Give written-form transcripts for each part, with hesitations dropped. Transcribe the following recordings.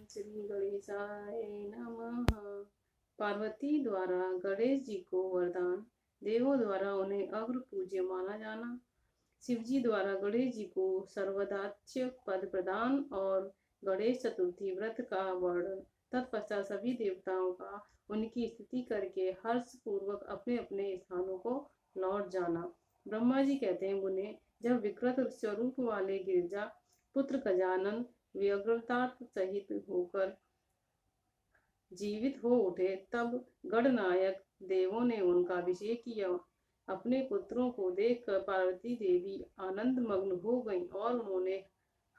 श्री गणेशाय नमः। पार्वती द्वारा गणेश जी को वरदान। देवों द्वारा उन्हें अग्र पूज्य माना जाना। शिव जी द्वारा गणेश जी को सर्वदाच्य पद प्रदान और गणेश चतुर्थी व्रत का वर्णन। तत्पश्चात सभी देवताओं का उनकी स्तुति करके हर्ष पूर्वक अपने अपने स्थानों को लौट जाना। ब्रह्मा जी कहते हैं, मुने, जब विकृत स्वरूप वाले गिरजा पुत्र गजानन व्यग्रता सहित होकर जीवित हो उठे, तब गणनायक देवों ने उनका अभिषेक किया। अपने पुत्रों को देखकर पार्वती देवी आनंद मग्न हो गईं और उन्होंने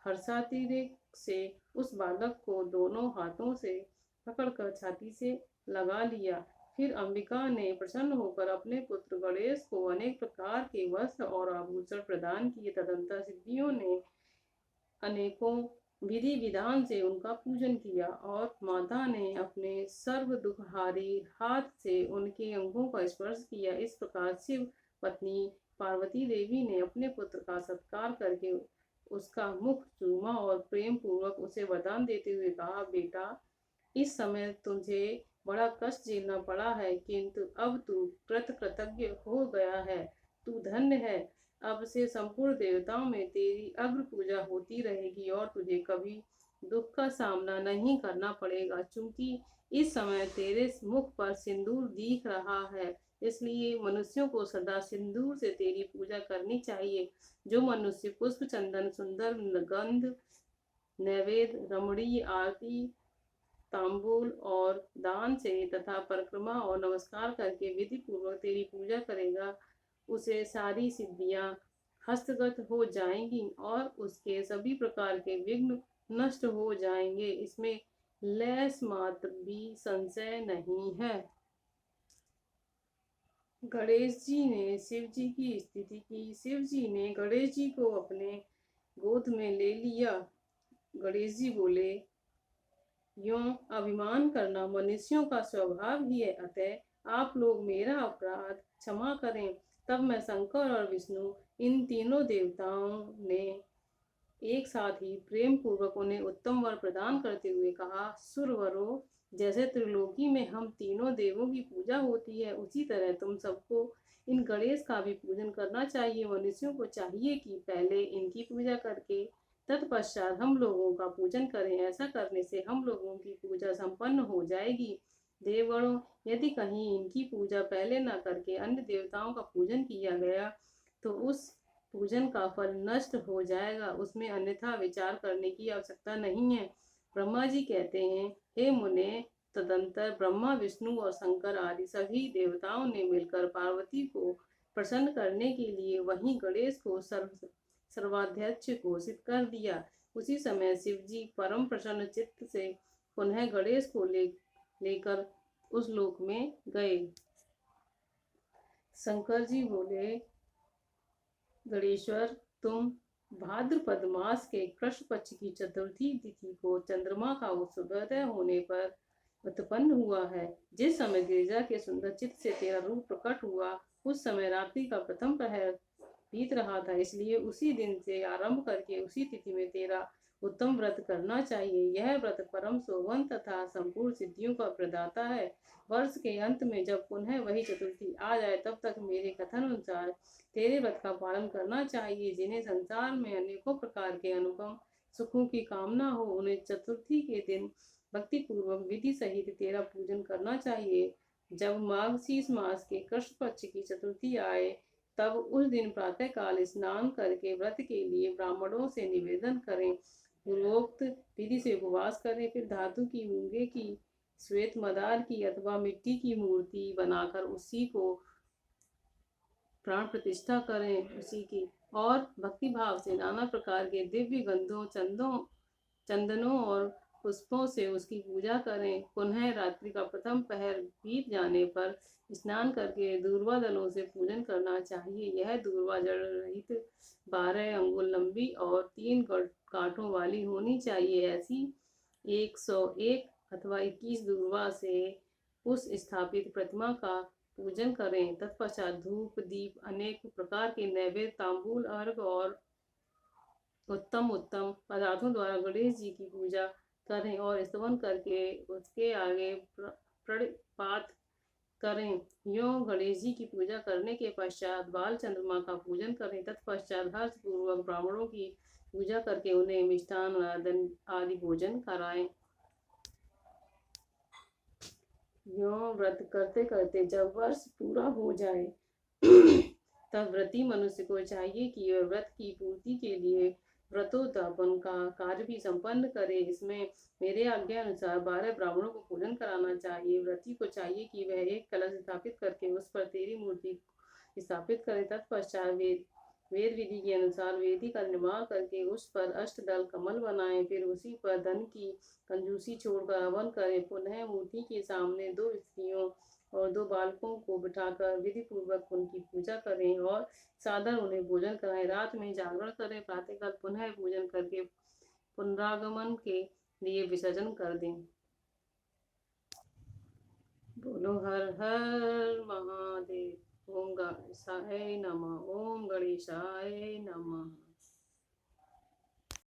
हर्षातिरेक से उस बालक को दोनों हाथों से पकड़कर छाती से लगा लिया। फिर अंबिका ने प्रसन्न होकर अपने पुत्र गणेश को अनेक प्रकार के वस्त्र और आभूषण प्रदान किए। तदंतर सिद्धियों ने अनेकों विधि विधान से उनका पूजन किया और माता ने अपने सर्व दुखहारी हाथ से उनके अंगों का स्पर्श किया। इस प्रकार शिव पत्नी पार्वती देवी ने अपने पुत्र का सत्कार करके उसका मुख चूमा और प्रेम पूर्वक उसे वरदान देते हुए कहा, बेटा, इस समय तुझे बड़ा कष्ट झेलना पड़ा है, किंतु अब तू कृतज्ञ हो गया है। तू धन्य है। अब से संपूर्ण देवताओं में तेरी अग्र पूजा होती रहेगी और तुझे कभी दुख का सामना नहीं करना पड़ेगा। चूंकि इस समय तेरे मुख पर सिंदूर दिख रहा है, इसलिए मनुष्यों को सदा सिंदूर से तेरी पूजा करनी चाहिए। जो मनुष्य पुष्प, चंदन, सुंदर गंध, नैवेद्य, रमणीय आरती, तांबूल और दान से तथा परिक्रमा और नमस्कार करके विधि पूर्वक तेरी पूजा करेगा, उसे सारी सिद्धियां हस्तगत हो जाएंगी और उसके सभी प्रकार के विघ्न नष्ट हो जाएंगे। इसमें लेस मात्र भी संशय नहीं है। गणेश जी ने शिव जी की स्तुति की। शिव जी ने गणेश जी को अपने गोद में ले लिया। गणेश जी बोले, यूं अभिमान करना मनुष्यों का स्वभाव ही है, अतः आप लोग मेरा अपराध क्षमा करें। तब मैं शंकर और विष्णु, इन तीनों देवताओं ने एक साथ ही प्रेम पूर्वक उन्हें उत्तम वर प्रदान करते हुए कहा, सुरवरों, जैसे त्रिलोकी में हम तीनों देवों की पूजा होती है, उसी तरह तुम सबको इन गणेश का भी पूजन करना चाहिए। मनुष्यों को चाहिए कि पहले इनकी पूजा करके तत्पश्चात हम लोगों का पूजन करें। ऐसा करने से हम लोगों की पूजा संपन्न हो जाएगी। देवगणों, यदि कहीं इनकी पूजा पहले न करके अन्य देवताओं का पूजन किया गया तो उस पूजन का फल नष्ट हो जाएगा। उसमें अन्यथा विचार करने की आवश्यकता नहीं है। ब्रह्मा जी कहते हैं, हे मुने, तदंतर ब्रह्मा, विष्णु और शंकर आदि सभी देवताओं ने मिलकर पार्वती को प्रसन्न करने के लिए वहीं गणेश को सर्वाध्यक्ष घोषित कर दिया। उसी समय शिव जी परम प्रसन्न चित्त से पुनः गणेश को लेकर उस लोक में गए। शंकर जी बोले, गणेश्वर, तुम भाद्रपद मास के कृष्ण पक्ष की चतुर्थी तिथि को चंद्रमा का सूर्योदय होने पर उत्पन्न हुआ है। जिस समय गिरिजा के सुंदर चित्त से तेरा रूप प्रकट हुआ, उस समय रात्रि का प्रथम प्रहर बीत रहा था। इसलिए उसी दिन से आरंभ करके उसी तिथि में तेरा उत्तम व्रत करना चाहिए। यह व्रत परम शोभन तथा संपूर्ण सिद्धियों का प्रदाता है। वर्ष के अंत में जब पुनः वही चतुर्थी आ जाए, तब तक मेरे कथन अनुसार तेरे व्रत का पालन करना चाहिए। जिन्हें संसार में अनेकों प्रकार के अनुपम सुखों की कामना हो, उन्हें चतुर्थी के दिन भक्ति पूर्वक विधि सहित तेरा पूजन करना चाहिए। जब माघ मास के कृष्ण पक्ष की चतुर्थी आए, तब उस दिन प्रातः काल स्नान करके व्रत के लिए ब्राह्मणों से निवेदन करें। पूर्वोक्त विधि से उपवास करें। फिर धातु की, मूंगे की, श्वेत मदार की अथवा मिट्टी की मूर्ति बनाकर उसी को प्राण प्रतिष्ठा करें उसी की, और भक्ति भाव से नाना प्रकार के दिव्य गंधों, चंदनों और पुष्पों से उसकी पूजा करें। पुनः रात्रि का प्रथम पहर बीत जाने पर स्नान करके दूर्वा दलों से पूजन करना चाहिए। यह दूर्वा जड़ रहित 12 अंगुल लंबी और 3 कांटों वाली होनी चाहिए। ऐसी 101 अथवा 21 दूर्वा से उस स्थापित प्रतिमा का पूजन करें। तत्पश्चात धूप, दीप, अनेक प्रकार के नैवेद्य, तांबूल, अर्घ और उत्तम उत्तम पदार्थों द्वारा गणेश जी की पूजा करें और स्तवन करके उसके आगे प्रणिपात करें। यों गणेश जी की पूजा करने के पश्चात बाल चंद्रमा का पूजन करें। तत्पश्चात हर्ष पूर्वक ब्राह्मणों की पूजा करके उन्हें मिष्ठान आदि भोजन कराएं। यों व्रत करते करते जब वर्ष पूरा हो जाए तब व्रती मनुष्य को चाहिए कि वह व्रत की पूर्ति के लिए व्रतोद्यापन का कार्य भी संपन्न करे। इसमें मेरे आज्ञा अनुसार 12 ब्राह्मणों को पूजन कराना चाहिए। व्रती को चाहिए कि वह एक कलश स्थापित करके उस पर तेरी मूर्ति स्थापित करे। तत्पश्चात वेद विधि के अनुसार वेदी का निर्माण करके उस पर अष्टदल कमल बनाए। फिर उसी पर धन की कंजूसी छोड़कर हवन करे। पुनः मूर्ति के सामने 2 स्त्रियों और 2 बालकों को बिठाकर विधि पूर्वक उनकी पूजा करें और सादर उन्हें भोजन कराएं। रात में जागरण करें। प्रातःकाल पुनः पूजन करके पुनरागमन के लिए विसर्जन कर दें। बोलो हर हर महादेव। ओम गणेशाय नमः। ओम गणेशाय नमः।